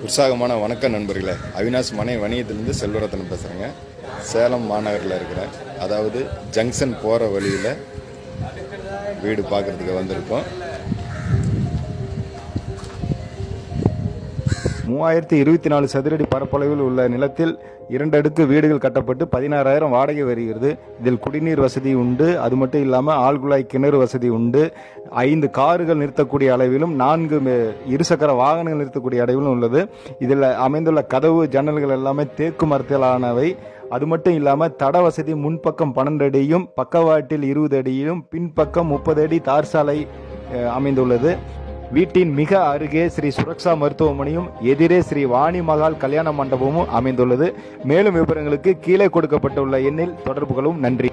உற்சாகமான வணக்கம் நண்பர்களே. அவினாஷ் மனை வணிகத்திலிருந்து செல்வரத்தனம் பேசுகிறேங்க. சேலம் மாநகரில் இருக்கிறேன். அதாவது ஜங்ஷன் போகிற வழியில் வீடு பார்க்குறதுக்கு வந்திருக்கோம். 3024 சதுரடி பரப்பளவில் உள்ள நிலத்தில் 2 அடுக்கு வீடுகள் கட்டப்பட்டு 16,000 வாடகை வருகிறது. இதில் குடிநீர் வசதி உண்டு. அது மட்டும் இல்லாமல் ஆழ்குழாய் கிணறு வசதி உண்டு. 5 கார்கள் நிறுத்தக்கூடிய அளவிலும் 4 இருசக்கர வாகனங்கள் நிறுத்தக்கூடிய அளவிலும் உள்ளது. இதில் அமைந்துள்ள கதவு ஜன்னல்கள் எல்லாமே தேக்கு மரத்திலானவை. அது மட்டும் இல்லாமல் தட வசதி முன்பக்கம் 12 அடியும் பக்கவாட்டில் 20 அடியிலும் பின்பக்கம் 30 அடி தார் சாலை அமைந்துள்ளது. வீட்டின் மிக அருகே ஸ்ரீ சுரக்ஷா மருத்துவமனையும் எதிரே ஸ்ரீ வாணி மகால் கல்யாண மண்டபமும் அமைந்துள்ளது. மேலும் விவரங்களுக்கு கீழே கொடுக்கப்பட்டுள்ள எண்ணில் தொடர்பு கொள்ளவும். நன்றி.